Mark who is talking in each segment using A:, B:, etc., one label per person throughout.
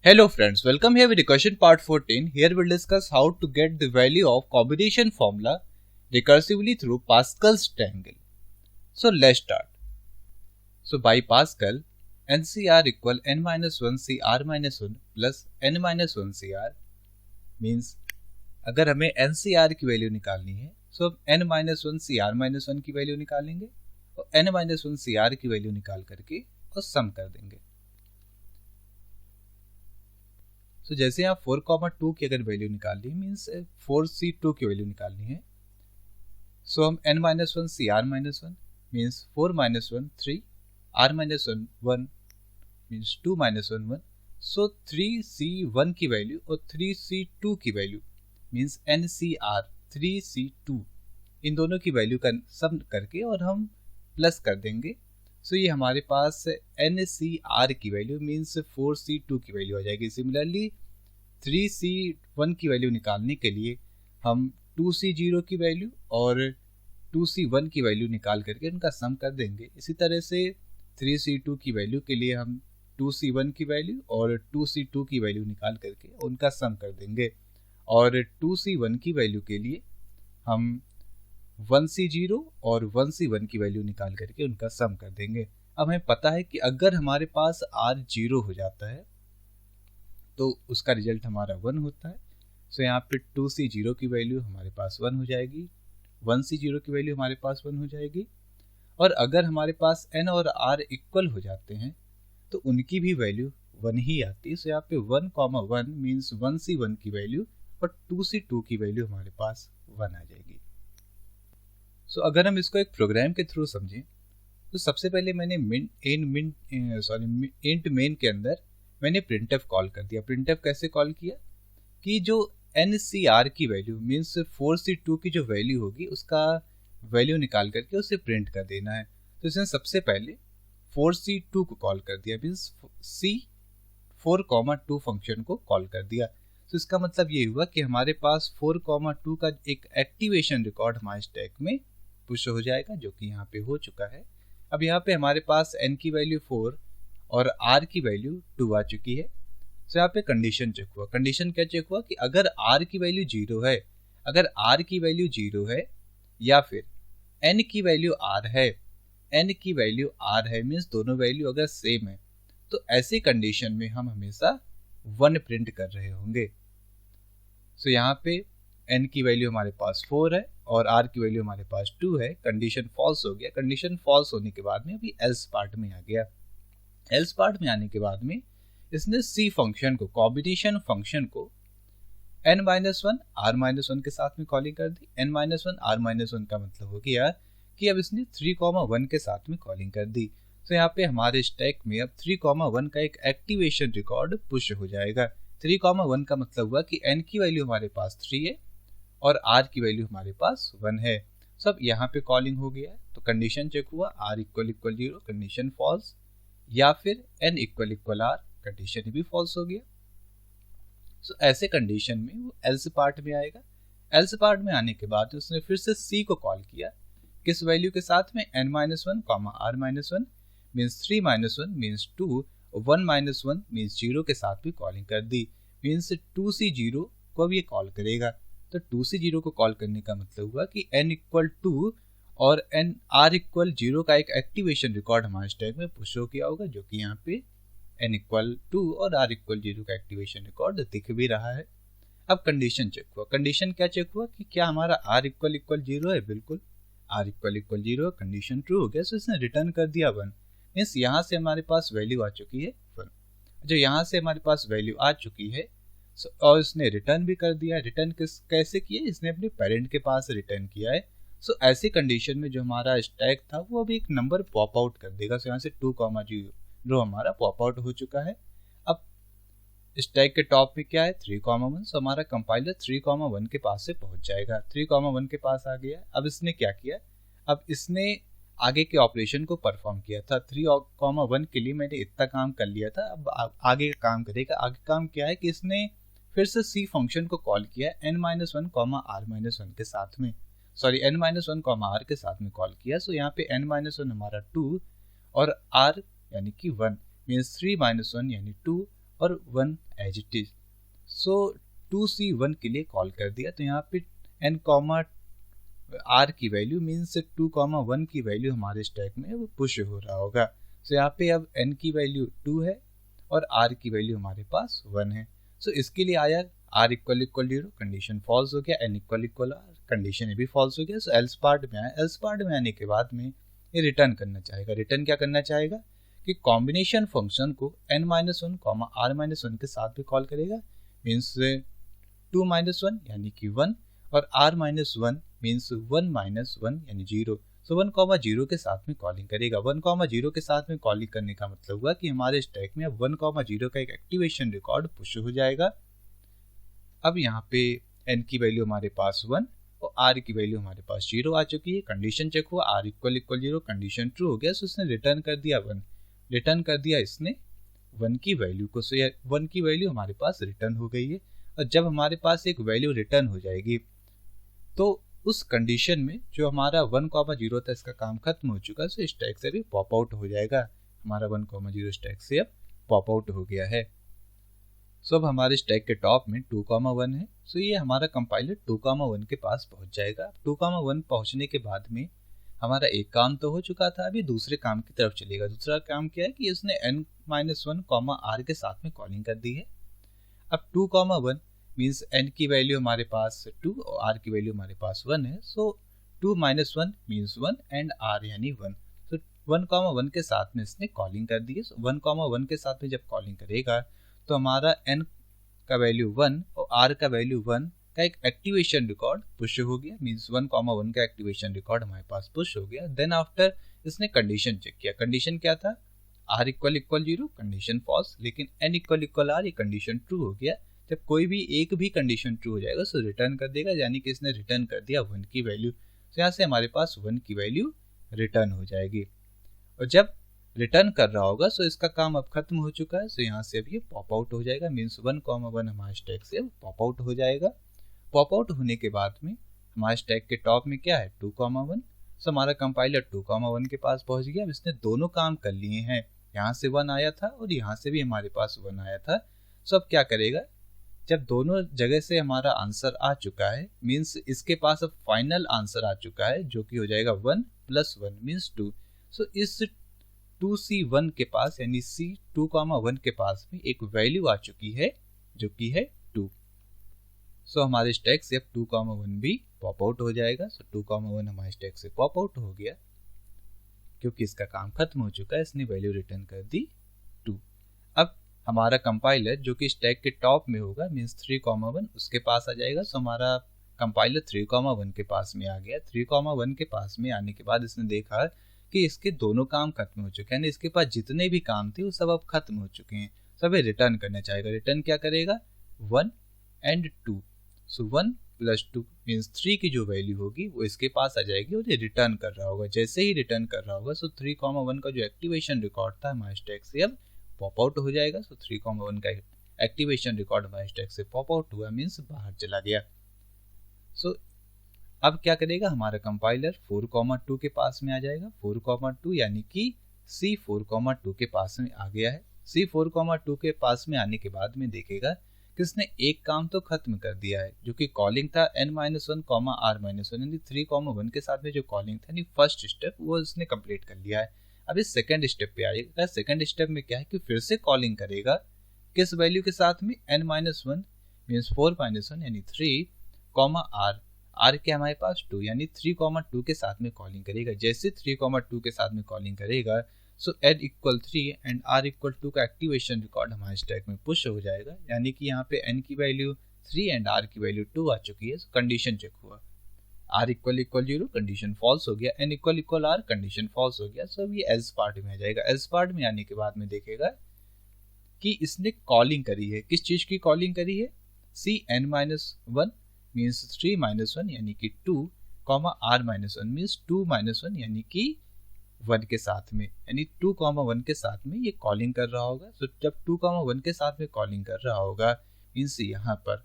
A: Hello friends, welcome here with the question part 14. Here we'll discuss how to get the value of combination formula recursively through Pascal's triangle. So let's start. So by Pascal, NCR equal n-1 CR-1 plus n-1 CR means अगर हमें NCR की value निकालनी है तो हम n-1 CR-1 की value निकालेंगे और n-1 CR की वैल्यू निकाल करके और सम कर देंगे। तो जैसे यहाँ 4,2 की अगर वैल्यू निकालनी है मीन्स 4C2 की वैल्यू निकालनी है, सो हम n-1 CR-1 means 4 1 3 R-1 1 means 2 1 1, सो 3C1 की वैल्यू और 3C2 की वैल्यू मीन्स NCR 3C2 इन दोनों की वैल्यू का सम करके और हम प्लस कर देंगे। सो ये हमारे पास NCR की वैल्यू मीन्स 4C2 की वैल्यू आ जाएगी। सिमिलरली 3C1 की वैल्यू निकालने के लिए हम 2C0 की वैल्यू और 2C1 की वैल्यू निकाल करके उनका सम कर देंगे। इसी तरह से 3C2 की वैल्यू के लिए हम 2C1 की वैल्यू और 2C2 की वैल्यू निकाल करके उनका सम कर देंगे और 2C1 की वैल्यू के लिए हम 1C0 और 1C1 की वैल्यू निकाल करके उनका सम कर देंगे। अब हमें पता है कि अगर हमारे पास R 0 हो जाता है तो उसका रिजल्ट हमारा 1 होता है। सो यहाँ पे 2C0 की वैल्यू हमारे पास 1 हो जाएगी, 1C0 की वैल्यू हमारे पास 1 हो जाएगी और अगर हमारे पास N और R इक्वल हो जाते हैं तो उनकी भी वैल्यू 1 ही आती है। सो यहाँ पे 1,1 मीन्स 1C1 की वैल्यू और 2C2 की वैल्यू हमारे पास 1 आ जाएगी। सो अगर हम इसको एक प्रोग्राम के थ्रू समझें तो सबसे पहले मैंने इंट मेन के अंदर मैंने प्रिंटफ कॉल कर दिया। प्रिंटफ कैसे कॉल किया कि जो NCR की वैल्यू मीन्स 4C2 की जो वैल्यू होगी उसका वैल्यू निकाल करके उसे प्रिंट कर देना है। तो इसने सबसे पहले 4C2 को कॉल कर दिया मीन्स C4,2 फंक्शन को कॉल कर दिया। तो इसका मतलब ये हुआ कि हमारे पास 4,2 का एक एक्टिवेशन रिकॉर्ड हमारे स्टैक में पुश हो जाएगा, जो कि यहाँ पे हो चुका है। अब यहाँ पे हमारे पास N की वैल्यू 4 और R की वैल्यू 2 आ चुकी है। तो यहाँ पे कंडीशन चेक हुआ। कंडीशन क्या चेक हुआ कि अगर R की वैल्यू 0 है, अगर R की वैल्यू 0 है या फिर N की वैल्यू R है, N की वैल्यू R है मीन्स दोनों वैल्यू अगर सेम है तो ऐसी कंडीशन में हम हमेशा 1 प्रिंट कर रहे होंगे। सो यहाँ पे N की वैल्यू हमारे पास 4 है और R की वैल्यू हमारे पास 2 है। कंडीशन फॉल्स हो गया। कंडीशन फॉल्स होने के बाद में अभी एल्स पार्ट में आ गया। एल्स पार्ट में आने के बाद में इसने C फंक्शन को, कॉम्बिनेशन फंक्शन को n-1 R-1 के साथ में कॉलिंग कर दी। n-1 R-1 का मतलब हो गया कि अब इसने 3,1 के साथ में कॉलिंग कर दी। तो यहाँ पे हमारे स्टैक में अब 3,1 का एक एक्टिवेशन रिकॉर्ड पुश हो जाएगा। 3,1 का मतलब हुआ कि N की वैल्यू हमारे पास 3 है और R की वैल्यू हमारे पास 1 है। सब यहाँ पे कॉलिंग हो गया है। तो कंडीशन चेक हुआ, R = 0 कंडीशन फॉल्स, या फिर N = R कंडीशन भी फॉल्स हो गया। सो ऐसे कंडीशन में वो एल्स पार्ट में आएगा। एल्स पार्ट में आने के बाद उसने फिर से C को कॉल किया, किस वैल्यू के साथ में n-1, R-1 means 3 1 means 2, 1 1 means 0 के साथ भी कॉलिंग कर दी मीन्स 2C0 को अब ये कॉल करेगा। तो 2C0 को कॉल करने का मतलब हुआ कि N = 2 और R = 0 का एक एक्टिवेशन रिकॉर्ड हमारे स्टैक में पुश हो गया होगा, जो कि यहाँ पे N = 2 और R = 0 का एक्टिवेशन रिकॉर्ड दिख भी रहा है। अब कंडीशन चेक हुआ। कंडीशन क्या चेक हुआ कि क्या हमारा R = 0 है? बिल्कुल R = 0, कंडीशन ट्रू हो गया। सो इसने रिटर्न कर दिया 1 मीन्स यहाँ से हमारे पास वैल्यू आ चुकी है 1। जो यहाँ से हमारे पास वैल्यू आ चुकी है और इसने रिटर्न भी कर दिया। रिटर्न कैसे किया? इसने अपने पेरेंट के पास रिटर्न किया है। सो ऐसी कंडीशन में जो हमारा स्टैक था वो अभी एक नंबर पॉप आउट कर देगा। सो यहाँ से 2,0 हमारा पॉप आउट हो चुका है। अब स्टैक के टॉप में क्या है? 3,1। सो हमारा कंपाइलर 3,1 के पास से पहुंच जाएगा। 3,1 के पास आ गया। अब इसने क्या किया? अब इसने आगे के ऑपरेशन को परफॉर्म किया था। 3,1 के लिए मैंने इतना काम कर लिया था, अब आगे का काम करेगा। आगे काम क्या है कि इसने फिर से C फंक्शन को कॉल किया n-1, R-1 के साथ में, सॉरी n-1, R के साथ में कॉल किया। सो यहाँ पे n-1 हमारा 2 और R यानी कि 1 मीन्स 3 - 1 यानी 2 और 1 as it is. So 2C1 के लिए कॉल कर दिया, तो यहाँ पे n कॉमा r की वैल्यू मीन्स 2,1 की वैल्यू हमारे स्टैक में वो पुश हो रहा होगा। सो यहाँ पे अब n की वैल्यू 2 है और r की वैल्यू हमारे पास 1 है। सो इसके लिए आया r = 0, कंडीशन फॉल्स हो गया, n = r, कंडीशन ये भी फॉल्स हो गया। सो एल्स पार्ट में आया, एल्स पार्ट में आने के बाद में ये रिटर्न करना चाहेगा। रिटर्न क्या करना चाहेगा कि कॉम्बिनेशन फंक्शन को n-1, r-1 के साथ भी कॉल करेगा, मीन्स 2-1 यानी कि 1, और r-1 मीन्स 1-1 यानी 0। सो 1,0 के साथ में कॉलिंग करेगा। 1,0 के साथ में कॉलिंग करने का मतलब हुआ कि हमारे स्टैक में अब 1,0 का एक एक्टिवेशन रिकॉर्ड पुश हो जाएगा। अब यहाँ पे n की वैल्यू हमारे पास 1 और r की वैल्यू हमारे पास 0 आ चुकी है। कंडीशन चेक हुआ, r = 0, कंडीशन ट्रू हो गया। सो इसने रिटर्न कर दिया 1, रिटर्न कर दिया इसने 1 की वैल्यू को। सो 1 की वैल्यू हमारे पास रिटर्न हो गई है। और जब हमारे पास एक वैल्यू रिटर्न हो जाएगी तो उस कंडीशन में जो हमारा 1,0 था इसका काम खत्म हो चुका है। सो स्टैक से भी पॉप आउट हो जाएगा, हमारा 1,0 स्टैक से अब पॉप आउट हो गया है। सो अब हमारे स्टैक के टॉप में 2,1 है। सो ये हमारा कंपाइलर 2,1 के पास पहुंच जाएगा। 2,1 पहुंचने के बाद में हमारा एक काम तो हो चुका था, अभी दूसरे काम की तरफ चलेगा। दूसरा काम क्या है कि उसने n-1, r के साथ में कॉलिंग कर दी है। अब 2,1 मीन्स n की वैल्यू हमारे पास 2 और r की वैल्यू हमारे पास 1 है। सो 2 - 1 मीन्स 1 एंड r यानी 1। सो 1,1 के साथ में इसने कॉलिंग कर दी है। सो 1,1 के साथ में जब कॉलिंग करेगा तो हमारा n का वैल्यू 1 और r का वैल्यू 1 का एक एक्टिवेशन रिकॉर्ड पुश हो गया, मीन्स 1,1 का एक्टिवेशन रिकॉर्ड हमारे पास पुश हो गया। देन आफ्टर इसने कंडीशन चेक किया। कंडीशन क्या था, r = 0, कंडीशन फॉल्स, लेकिन n = r, ये कंडीशन ट्रू हो गया। जब कोई भी एक भी कंडीशन ट्रू हो जाएगा सो रिटर्न कर देगा, यानी कि इसने रिटर्न कर दिया 1 की वैल्यू। तो यहाँ से हमारे पास 1 की वैल्यू रिटर्न हो जाएगी। और जब रिटर्न कर रहा होगा सो इसका काम अब खत्म हो चुका है। सो यहाँ से अब ये पॉप आउट हो जाएगा, मीन्स 1,1 हमारे स्टैक से अब पॉप आउट हो जाएगा। पॉप आउट होने के बाद में हमारे स्टैक के टॉप में क्या है, 2,1। सो हमारा कंपाइलर 2,1 के पास पहुंच गया। अब इसने दोनों काम कर लिए हैं, यहाँ से 1 आया था और यहाँ से भी हमारे पास 1 आया था। सो अब क्या करेगा, जब दोनों जगह से हमारा आंसर आ चुका है, मीन्स इसके पास अब फाइनल आंसर आ चुका है जो कि हो जाएगा 1 + 1 मीन्स 2। सो इस 2C1 के पास यानी C 2,1 के पास में एक वैल्यू आ चुकी है जो कि है 2। सो हमारे स्टैक से अब 2,1 भी पॉप आउट हो जाएगा। सो 2,1 हमारे स्टैक से पॉप आउट हो गया क्योंकि इसका काम खत्म हो चुका है, इसने वैल्यू रिटर्न कर दी 2। अब हमारा कंपाइलर जो कि स्टैक के टॉप में होगा, मीन्स 3,1 उसके पास आ जाएगा। सो हमारा कंपाइलर 3,1 के पास में आ गया। 3,1 के पास में आने के बाद इसने देखा कि इसके दोनों काम खत्म हो चुके हैं, यानी इसके पास जितने भी काम थे वो सब अब खत्म हो चुके हैं। सब रिटर्न करना चाहेगा। रिटर्न क्या करेगा, 1 एंड 2। सो 1 + 2 मीन्स 3 की जो वैल्यू होगी वो इसके पास आ जाएगी और ये रिटर्न कर रहा होगा। जैसे ही रिटर्न कर रहा होगा सो 3,1 का जो एक्टिवेशन रिकॉर्ड था हमारे स्टैक से अब पॉप आउट हो जाएगा। सो 3,1 का एक्टिवेशन रिकॉर्ड हमारे स्टैक से पॉप आउट हुआ, मीन्स बाहर चला गया। सो अब क्या करेगा, हमारा कंपाइलर 4,2 के पास में आ जाएगा। 4,2 यानी कि C 4,2 के पास में आ गया है। C 4,2 के पास में आने के बाद में देखेगा कि इसने एक काम तो खत्म कर दिया है जो कि कॉलिंग था n-1, r-1, यानी 3,1 के साथ में जो कॉलिंग था, यानी फर्स्ट स्टेप वो इसने कंप्लीट कर लिया है। अब इस सेकंड स्टेप पे आएगा। सेकंड स्टेप में क्या है कि फिर से कॉलिंग करेगा, किस वैल्यू के साथ में, n-1 मीन्स 4-1 यानी 3, r, r के हमारे पास 2 यानी 3,2 के साथ में कॉलिंग करेगा। जैसे 3,2 के साथ में कॉलिंग करेगा सो n = 3 एंड r = 2 का एक्टिवेशन रिकॉर्ड हमारे स्टैक में पुश हो जाएगा, यानी कि यहाँ पे n की वैल्यू 3 एंड r की वैल्यू 2 आ चुकी है। कंडीशन चेक हुआ, r = 0, कंडीशन फॉल्स हो गया, n = r, कंडीशन फॉल्स हो गया। सो ये एल्स पार्ट में आ जाएगा। एल्स पार्ट में आने के बाद में देखेगा कि इसने कॉलिंग करी है, किस चीज की कॉलिंग करी है, C n-1 मीन्स 3-1 यानी कि 2, r-1 मीन्स 2-1 यानी कि 1 के साथ में, यानी 2,1 के साथ में ये कॉलिंग कर रहा होगा। तो जब 2,1 के साथ में कॉलिंग कर रहा होगा मीन्स यहाँ पर,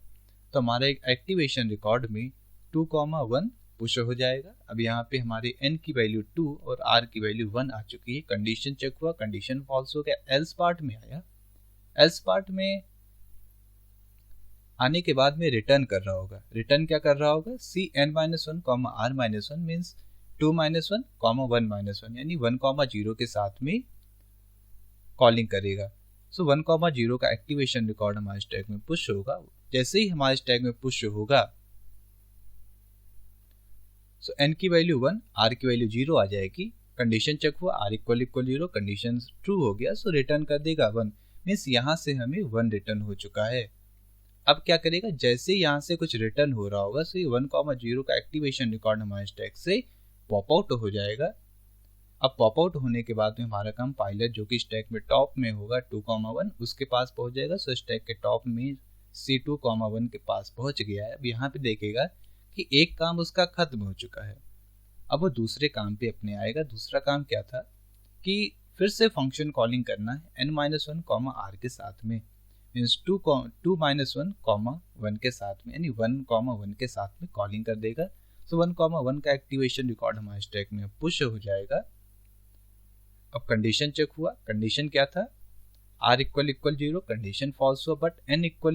A: तो हमारा एक एक्टिवेशन रिकॉर्ड में 2,1 पुश हो जाएगा। अब यहाँ पे हमारे n की वैल्यू 2 और r की वैल्यू 1 आ चुकी है। कंडीशन चेक हुआ, कंडीशन फॉल्स हो गया। एल्स पार्ट में आया। एल्स पार्ट में आने के बाद में रिटर्न कर रहा होगा। रिटर्न क्या कर रहा होगा, Cn-1, R-1 मीन्स 2-1, 1-1, यानी 1, 0 के साथ में कॉलिंग करेगा। सो 1, 0 का एक्टिवेशन रिकॉर्ड हमारे स्टैक में पुश होगा। जैसे ही हमारे स्टैक में पुश होगा सो n की वैल्यू 1, r की वैल्यू 0 आ जाएगी। कंडीशन चेक हुआ, r = 0, कंडीशन ट्रू हो गया, सो रिटर्न कर देगा 1, मीन्स यहाँ से हमें 1 रिटर्न हो चुका है। अब क्या करेगा, जैसे यहाँ से कुछ रिटर्न हो रहा होगा सो ये 1, 0 का एक्टिवेशन रिकॉर्ड हमारे स्टैक से पॉप आउट हो जाएगा। अब पॉप आउट होने के बाद में हमारा कंपाइलर जो कि स्टैक में टॉप में होगा 2, 1 उसके पास पहुंच जाएगा। सो स्टैक के टॉप में C2, 1 के पास पहुंच गया है। अब यहाँ पे देखेगा कि एक काम उसका खत्म हो चुका है। अब वो दूसरे काम पे अपने आएगा। दूसरा काम क्या था कि फिर से फंक्शन कॉलिंग करना है n-1, r के साथ में, मीन्स 2-1, 1 के साथ में, यानी 1, 1 के साथ में कॉलिंग कर देगा। सो 1, 1 का एक्टिवेशन रिकॉर्ड हमारे स्टैक में पुश हो जाएगा। अब कंडीशन चेक हुआ, कंडीशन क्या था, r = 0, कंडीशन फॉल्स हुआ, but n =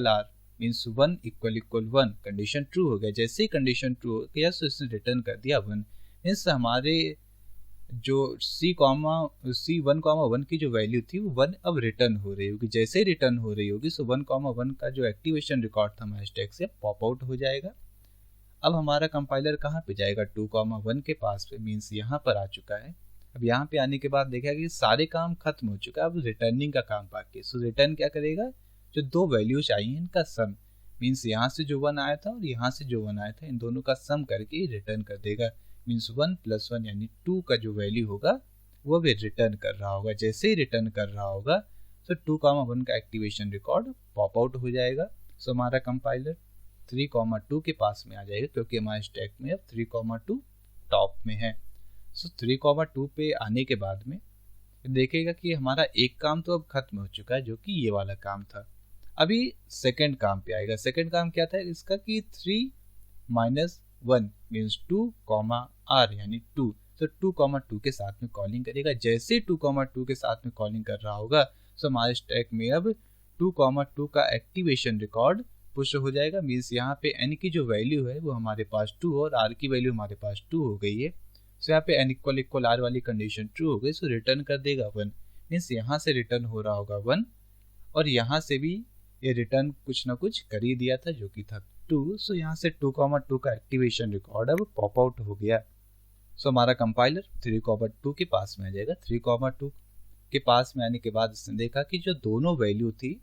A: r means 1 = 1, condition true हो गया। जैसे ही कंडीशन ट्रू हो गया सो इसने रिटर्न कर दिया 1, मीन्स हमारे जो C1, 1 की जो वैल्यू थी वो 1 अब रिटर्न हो रही होगी। जैसे ही रिटर्न हो रही होगी सो 1, 1 का जो एक्टिवेशन रिकॉर्ड था हमारे स्टैक से पॉप आउट हो जाएगा। अब हमारा कंपाइलर कहाँ पे जाएगा, 2, 1 के पास पे, मीन्स यहाँ पर आ चुका है। अब यहाँ पे आने के बाद देखा कि सारे काम खत्म हो चुका है, अब रिटर्निंग का काम बाकी है। सो रिटर्न क्या करेगा, जो दो वैल्यूज आई हैं इनका सम, मीन्स यहाँ से जो 1 आया था और यहाँ से जो 1 आया था, इन दोनों का सम करके रिटर्न कर देगा। मीन्स 1 + 1 यानी 2 का जो वैल्यू होगा वो भी रिटर्न कर रहा होगा। जैसे ही रिटर्न कर रहा होगा तो 2, 1 का एक्टिवेशन रिकॉर्ड पॉप आउट हो जाएगा। सो हमारा कंपाइलर 3, 2 के पास में आ जाएगा, क्योंकि हमारे स्टैक में अब 3, 2 टॉप में है। सो 3, 2 पे आने के बाद में देखेगा कि हमारा एक काम तो अब खत्म हो चुका है, जो कि ये वाला काम था। अभी सेकंड काम पे आएगा। सेकंड काम क्या था इसका कि 3 - 1 मीन्स 2, r यानी 2, तो 2, 2 के साथ में कॉलिंग करेगा। जैसे 2, 2 के साथ में कॉलिंग कर रहा होगा सो हमारे स्टैक में अब 2, 2 का एक्टिवेशन रिकॉर्ड पुश हो जाएगा। मीन्स यहाँ पे n की जो वैल्यू है वो हमारे पास 2 और r की वैल्यू हमारे पास 2 हो गई है। सो यहाँ पे n = r वाली कंडीशन ट्रू हो गई, सो रिटर्न कर देगा 1, मीन्स यहाँ से रिटर्न हो रहा होगा 1 और यहाँ से भी ये रिटर्न कुछ ना कुछ कर ही दिया था जो कि था 2। सो यहाँ से 2, 2 का एक्टिवेशन रिकॉर्ड अब पॉप आउट हो गया। सो हमारा कंपाइलर 3, 2 के पास में आ जाएगा। 3, 2 के पास में आने के बाद इसने देखा कि जो दोनों वैल्यू थी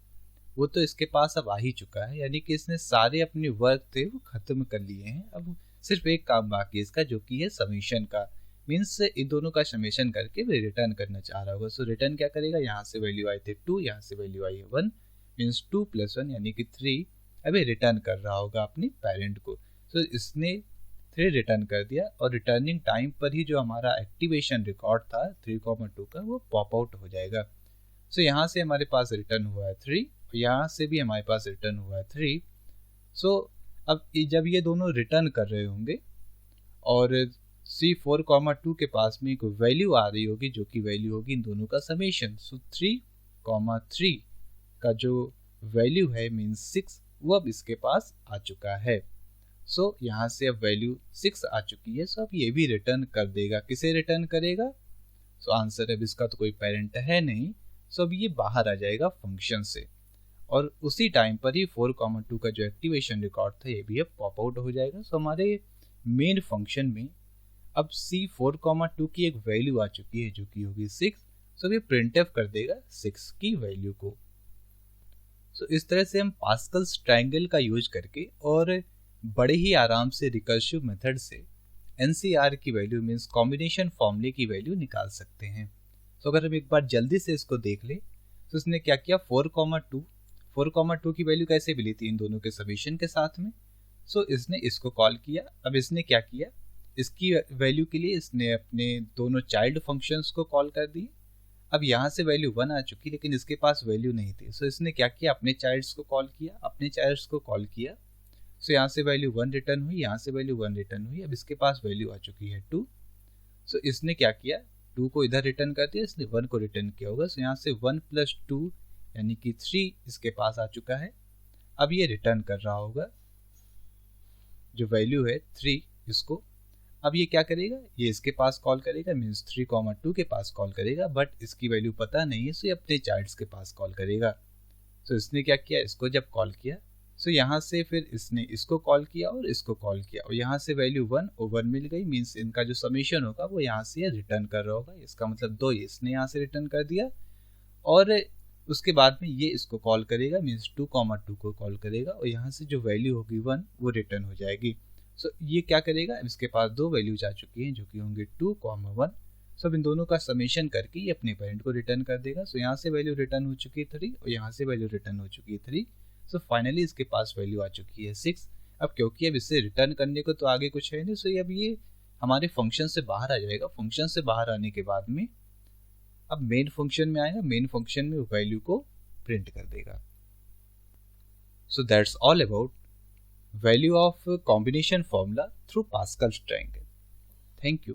A: वो तो इसके पास अब आ ही चुका है, यानी कि इसने सारे अपने वर्क थे वो खत्म कर लिए हैं। अब सिर्फ एक काम बाकी है इसका, जो कि है समेशन का, मीन्स इन दोनों का समेशन करके वे रिटर्न करना चाह रहा होगा। सो रिटर्न क्या करेगा, यहाँ से वैल्यू आई थी 2, यहाँ से वैल्यू आई है 1, मीन्स 2 + 1 यानी कि 3 अभी रिटर्न कर रहा होगा अपनी पेरेंट को। सो इसने 3 रिटर्न कर दिया और रिटर्निंग टाइम पर ही जो हमारा एक्टिवेशन रिकॉर्ड था 3, 2 का वो पॉप आउट हो जाएगा। सो यहाँ से हमारे पास रिटर्न हुआ है 3, यहाँ से भी हमारे पास रिटर्न हुआ है 3। सो अब जब ये दोनों रिटर्न कर रहे होंगे और C4, 2 के पास में एक वैल्यू आ रही होगी जो कि वैल्यू होगी इन दोनों का समेशन। सो 3, 3 का जो वैल्यू है मीन्स 6 वो अब इसके पास आ चुका है। सो यहाँ से अब वैल्यू 6 आ चुकी है। सो अब ये भी रिटर्न कर देगा। किसे रिटर्न करेगा, सो आंसर अब इसका तो कोई पेरेंट है नहीं, सो अब ये बाहर आ जाएगा फंक्शन से और उसी टाइम पर ही 4, 2 का जो एक्टिवेशन रिकॉर्ड था ये भी अब पॉप आउट हो जाएगा। सो हमारे मेन फंक्शन में अब C4, 2 की एक वैल्यू आ चुकी है जो कि होगी 6। सो ये प्रिंटफ कर देगा 6 की वैल्यू को। सो इस तरह से हम पास्कल्स ट्रायंगल का यूज करके और बड़े ही आराम से रिकर्सिव मेथड से NCR की वैल्यू मीन्स कॉम्बिनेशन फॉर्मूले की वैल्यू निकाल सकते हैं। तो अगर हम एक बार जल्दी से इसको देख ले तो इसने क्या किया, 4, 2 की वैल्यू कैसे मिली थी इन दोनों के समेशन के साथ में। सो इसने इसको कॉल किया। अब इसने क्या किया, इसकी वैल्यू के लिए इसने अपने दोनों चाइल्ड फंक्शंस को कॉल कर दिए। अब यहाँ से वैल्यू 1 आ चुकी लेकिन इसके पास वैल्यू नहीं थी। सो इसने क्या किया, अपने चाइल्ड्स को कॉल किया। सो यहाँ से वैल्यू 1 रिटर्न हुई, यहाँ से वैल्यू 1 रिटर्न हुई। अब इसके पास वैल्यू आ चुकी है 2। सो इसने क्या किया, 2 को इधर रिटर्न कर दिया, इसने 1 को रिटर्न किया होगा। सो यहाँ से 1 + 2 यानी कि 3 इसके पास आ चुका है। अब ये रिटर्न कर रहा होगा जो वैल्यू है 3 इसको। अब ये क्या करेगा, ये इसके पास कॉल करेगा, मीन्स 3,2 के पास कॉल करेगा, बट इसकी वैल्यू पता नहीं है, सो ये अपने चाइल्ड्स के पास कॉल करेगा। सो इसने क्या किया, इसको जब कॉल किया सो यहाँ से फिर इसने इसको कॉल किया और इसको कॉल किया, और यहाँ से वैल्यू 1 और 1 मिल गई, मीन्स इनका जो समीशन होगा वो यहाँ से रिटर्न कर रहा होगा। इसका मतलब 2 इसने यहाँ से रिटर्न कर दिया, और उसके बाद में ये इसको कॉल करेगा, मीन्स 2,2 को कॉल करेगा, और यहाँ से जो वैल्यू होगी 1 वो रिटर्न हो जाएगी। सो ये क्या करेगा, इसके पास 2 वैल्यूज आ चुकी हैं जो कि होंगे 2,1। सो इन दोनों का समेशन करके ये अपने पेरेंट को रिटर्न कर देगा। सो यहाँ से वैल्यू रिटर्न हो चुकी है 3 और यहाँ से वैल्यू रिटर्न हो चुकी है 3। सो फाइनली इसके पास वैल्यू आ चुकी है 6। अब क्योंकि अब इससे रिटर्न करने को तो आगे कुछ है नहीं, सो अब ये हमारे फंक्शन से बाहर आ जाएगा। फंक्शन से बाहर आने के बाद में अब मेन फंक्शन में आएगा, मेन फंक्शन में वैल्यू को प्रिंट कर देगा। So that's all about value of combination formula through Pascal's triangle. Thank you.